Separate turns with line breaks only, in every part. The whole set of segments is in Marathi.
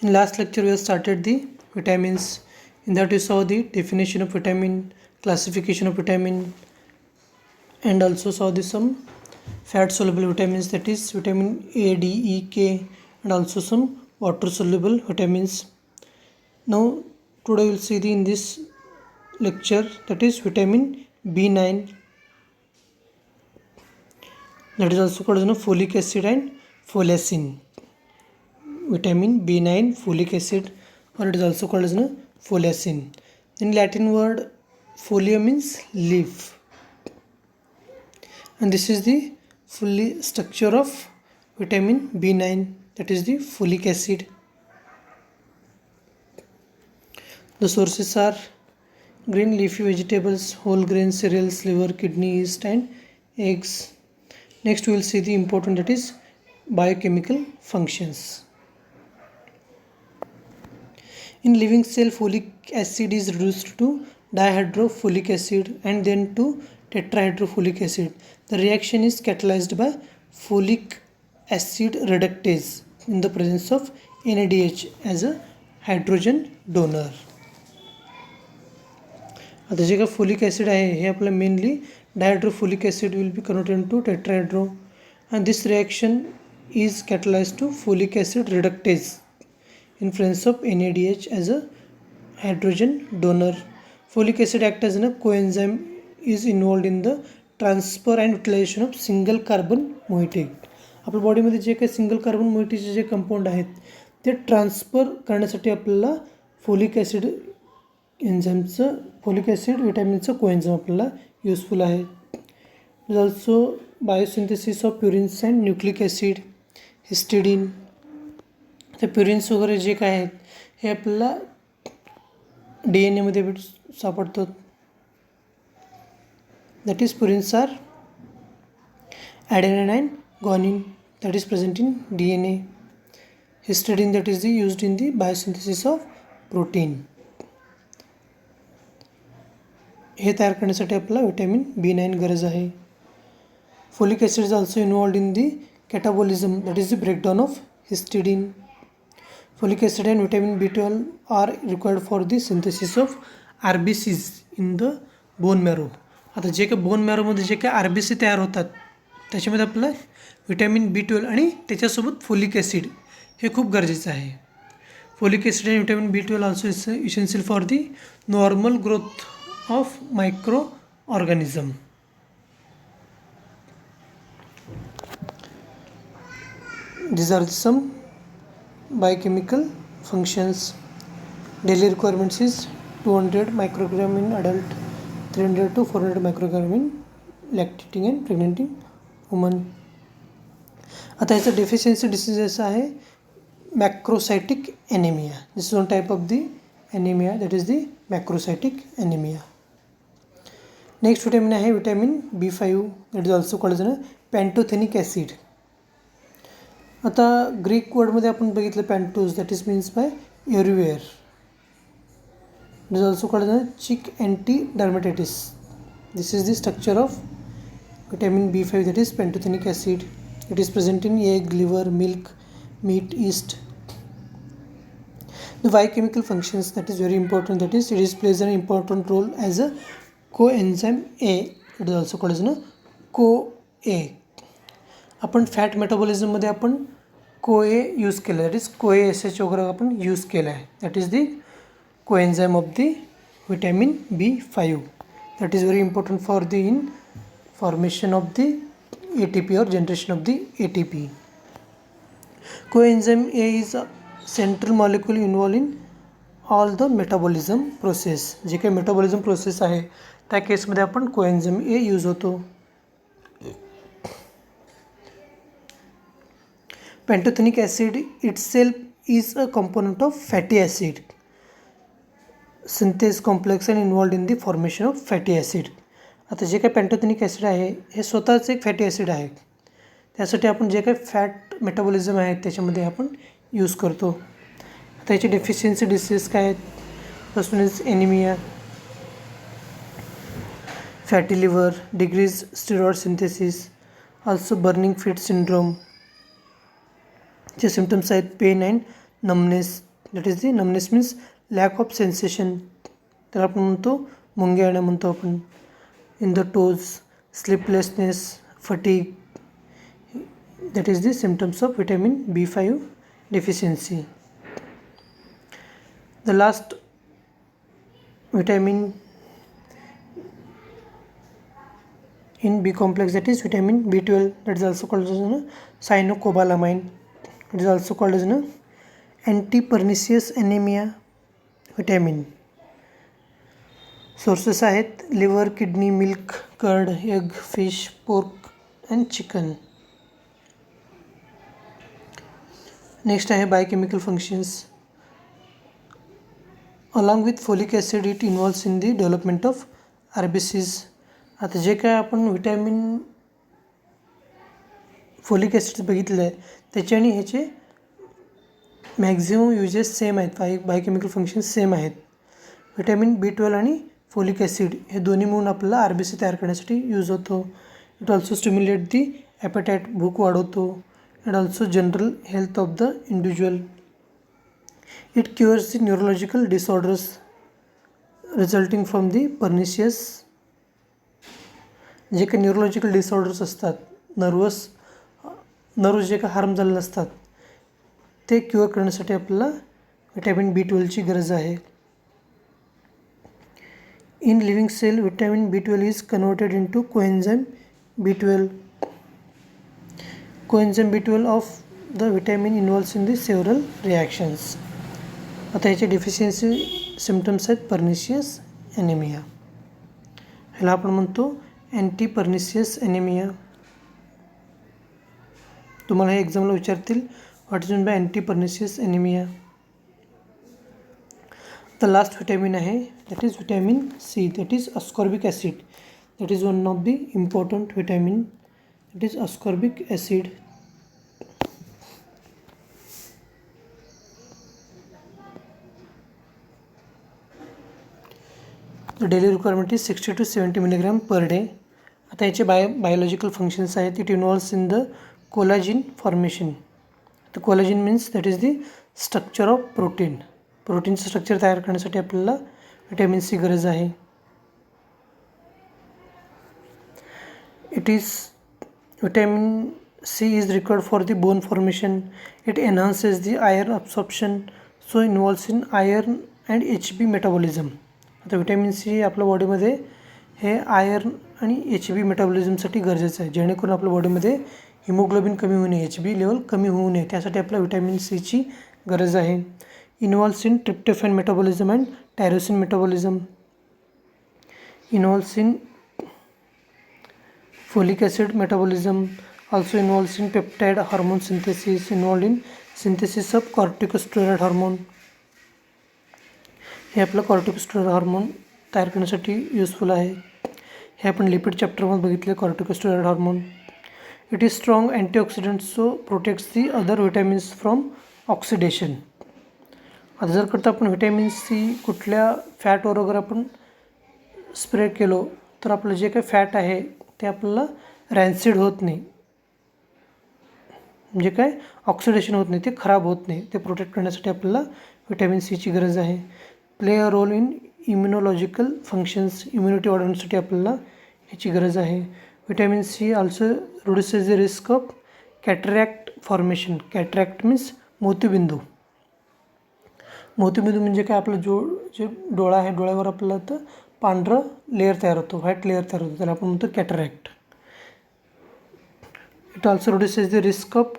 In last lecture we have started the vitamins. In that we saw the definition of vitamin, classification of vitamin, and also saw the some fat soluble vitamins, that is vitamin A, D, E, K, and also some water soluble vitamins. Now today we will see the in this lecture, that is vitamin B9, that is also called as folic acid and folacin. Vitamin B9, folic acid, or it is also called as folacin. In Latin word, folia means leaf, and this is the fully structure of vitamin B9, that is the folic acid. The sources are green leafy vegetables, whole grain cereals, liver, kidney, yeast, and eggs. Next we will see the important, that is biochemical functions. In living cell, folic acid is reduced to dihydrofolic acid and then to tetrahydrofolic acid. The reaction is catalyzed by folic acid reductase in the presence of NADH as a hydrogen donor. आता जे काय folic acid आहे हे आपलं mainly dihydrofolic acid will be converted into tetrahydro, and this reaction is catalyzed to folic acid reductase in presence of NADH as a hydrogen donor. Folic acid acts as a coenzyme is involved in the transfer and utilization of single carbon moiety. आपल्या बॉडीमध्ये जे काही सिंगल कार्बन मोइटीचे जे कंपाऊंड आहेत ते ट्रान्सफर करण्यासाठी आपल्याला फोलिक ॲसिड एन्झाईमचं, फोलिक ॲसिड विटॅमिनचं कोएन्झाईम आपल्याला यूजफुल आहे. Is also biosynthesis of purines and nucleic acid, histidine. ते प्युरिन्स वगैरे जे काय आहेत हे आपल्याला DNA मध्ये सापडतात. That is purines are adenine and guanine, that is present in DNA. Histidine, that is used in the biosynthesis of protein. हे तयार करण्यासाठी आपल्याला विटॅमिन B9 गरज आहे. Folic acid is also involved in the catabolism, that is the breakdown of histidine. Folic acid and vitamin B12 are required for the synthesis of RBCs in the bone marrow. आता जे काही बोन मॅरोमध्ये जे काही RBC तयार होतात त्याच्यामध्ये आपल्याला विटॅमिन B12 आणि त्याच्यासोबत फोलिक ॲसिड हे खूप गरजेचं आहे. फोलिक ॲसिड आणि vitamin B12 also is essential for the normal growth of micro organism. These are some biochemical functions. Daily requirements is 200 microgram in adult, 300 to 400 microgram in lactating and pregnant woman. आता याचं डेफिशियन्सी डिसीज असं आहे macrocytic anaemia. This is one type of the anaemia, that is the macrocytic anaemia. Next vitamin आहे vitamin B5, that is also called as pantothenic acid. आता ग्रीक वर्डमध्ये आपण बघितलं pantos, that is means by everywhere. It is also called as chick anti dermatitis. This is the structure of vitamin B5, that is pantothenic acid. It is present in egg, liver, milk, meat, yeast. The biochemical functions, that is very important, that is it plays an important role as a coenzyme A. It is also called as CoA. आपण फॅट मेटाबॉलिझममध्ये आपण CoA यूज केलं, दॅट इज CoASH वगैरे आपण यूज केलं आहे. That is the coenzyme of the vitamin B5. That is very important for the in formation of the ATP or generation of the ATP. Coenzyme A is a central molecule involved in all the metabolism process. जे काही मेटाबॉलिझम प्रोसेस आहे त्या केसमध्ये आपण कोएन्झाइम A यूज होतो. Pantothenic acid itself is a component of fatty acid synthase complex and involved in the formation of fatty acid. आता जे काही पॅन्टोथेनिक ॲसिड आहे हे स्वतःच एक फॅटी ॲसिड आहे. त्यासाठी आपण जे काही फॅट मेटाबॉलिझम आहे त्याच्यामध्ये आपण यूज करतो. आता याची डेफिशियन्सी डिसीज काय आहेत? First one is anaemia, fatty liver, decrease steroid synthesis, also burning feet syndrome. चे सिम्पटम्स आहेत pain and numbness, that is the numbness means lack of sensation, त्याला आपण म्हणतो मुंग्या येणं म्हणतो आपण. In the toes, sleeplessness, fatigue, that is the symptoms of vitamin B5 deficiency. The last vitamin in B complex, that is vitamin B12, that is also called as cyanocobalamin. It is also called as anti-pernicious anemia vitamin. Sources आहेत liver, kidney, milk, curd, egg, fish, pork and chicken. Next आहे biochemical functions. Along with folic acid it involves in the development of RBCs. आता जे काय आपण व्हिटॅमिन फोलिक ॲसिड बघितलं आहे त्याचे आणि ह्याचे मॅक्झिमम युजेस सेम आहेत, बायोकेमिकल फंक्शन्स सेम आहेत. व्हिटॅमिन B12 आणि फोलिक ॲसिड हे दोन्ही मिळून आपल्याला आरबीसी तयार करण्यासाठी यूज होतो. It also stimulate the appetite, भूक वाढवतो. and also general health of the individual. It cures the neurological disorders resulting from the pernicious, जे काही न्यूरोलॉजिकल डिसऑर्डर्स असतात, नर्व्स जे काही हार्म झालेले असतात ते क्युअर करण्यासाठी आपल्याला व्हिटॅमिन B12ची गरज आहे. In living cell vitamin B12 is converted into coenzyme B12. Coenzyme B12 of the vitamin involves in the several reactions. आता ह्याचे डिफिशियन्सी सिम्पटम्स आहेत पर्निशियस ॲनेमिया. ह्याला आपण म्हणतो अँटी पर्निशियस ॲनेमिया. तुम्हाला हे एक्झामला विचारतील what is mean by anti pernicious anaemia. The last vitamin आहे that is vitamin C, that is ascorbic acid. That is one of the important vitamin. It is ascorbic acid. The daily requirement is 60 to 70 milligram per day. आता याचे बायोलॉजिकल फंक्शन्स आहेत. It involves in the collagen formation. तर collagen means that is the structure of protein. प्रोटीनचं स्ट्रक्चर तयार करण्यासाठी आपल्याला व्हिटॅमिन C गरज आहे. Vitamin C is required for the bone formation. It enhances the iron absorption, so involves in iron and HB metabolism. आता व्हिटॅमिन C आपल्या बॉडीमध्ये हे आयर्न आणि HB मेटाबॉलिझमसाठी गरजेचं आहे, जेणेकरून आपल्या बॉडीमध्ये हिमोग्लोबिन कमी होऊ नये, HB लेवल कमी होऊ नये, त्यासाठी आपल्याला व्हिटॅमिन Cची गरज आहे. Involves in tryptophan metabolism and tyrosine metabolism. Involves in folic acid metabolism, also involves in peptide hormone synthesis, involved in synthesis of corticosteroid hormone. हे आपलं कॉर्टिकोस्टेरॉइड हार्मोन तयार करण्यासाठी यूजफुल आहे. हे आपण लिपिड चॅप्टरमध्ये बघितले corticosteroid hormone. It is strong antioxidant, so protects the other vitamins from oxidation. आता जर करता आपण व्हिटॅमिन C कुठल्या फॅटवर वगैरे आपण स्प्रे केलो तर आपलं जे काही फॅट आहे ते आपल्याला रॅन्सिड होत नाही, म्हणजे काय ऑक्सिडेशन होत नाही, ते खराब होत नाही. ते प्रोटेक्ट करण्यासाठी आपल्याला व्हिटॅमिन Cची गरज आहे. Play a role in immunological functions, immunity वाढवण्यासाठी आपल्याला ह्याची गरज आहे. Vitamin C also reduces the risk of cataract formation. Cataract means मोतीबिंदू. मोतीबिंदू म्हणजे काय, आपलं जे डोळा आहे डोळ्यावर आपल्याला तर पांढरं लेअर तयार होतो, व्हाईट लेअर तयार होतो, त्याला आपण म्हणतो cataract. It also reduces the risk of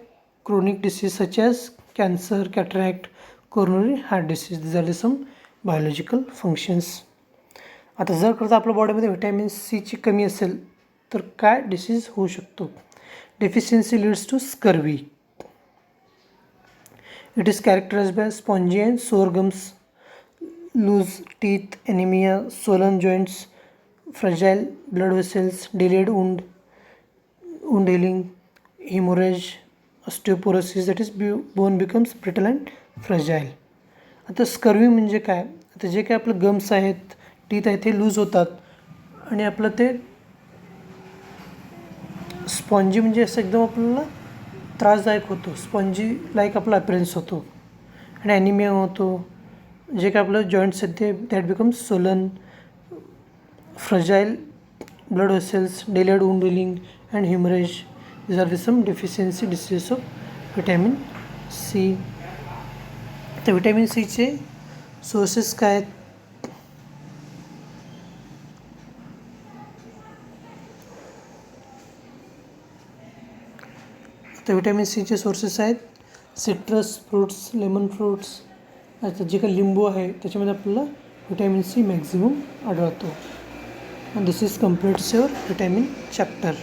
chronic disease such as cancer, cataract, coronary heart disease. This are the some biological functions. आता जर करता आपल्या बॉडीमध्ये व्हिटॅमिन Cची कमी असेल तर काय डिसीज होऊ शकतो. Deficiency leads to scurvy. It is characterised by spongy and sore gums, loose teeth, anaemia, swollen joints, fragile blood vessels, delayed wound healing, hemorrhage, osteoporosis, that is bone becomes brittle and fragile. आता स्कर्वी म्हणजे काय, आता जे काय आपलं गम्स आहेत, टीथ आहेत, ते लूज होतात आणि आपलं ते स्पॉन्जी म्हणजे असं एकदम आपल्याला त्रासदायक होतो, स्पॉन्जी लाईक आपला अपीअरन्स होतो आणि ॲनिमिया होतो. जे काय आपलं जॉईंट्स आहेत ते that becomes Solan, fragile blood vessels, delayed wound healing and hemorrhage. These are the some deficiency diseases of vitamin C. तर विटॅमिन सीचे सोर्सेस काय आहेत? तर विटॅमिन सीचे सोर्सेस आहेत सिट्रस फ्रूट्स, लेमन फ्रूट्स. आता जे काही लिंबू आहे त्याच्यामध्ये आपल्याला विटॅमिन सी मॅक्झिमम आढळतो. And this is completes your vitamin chapter.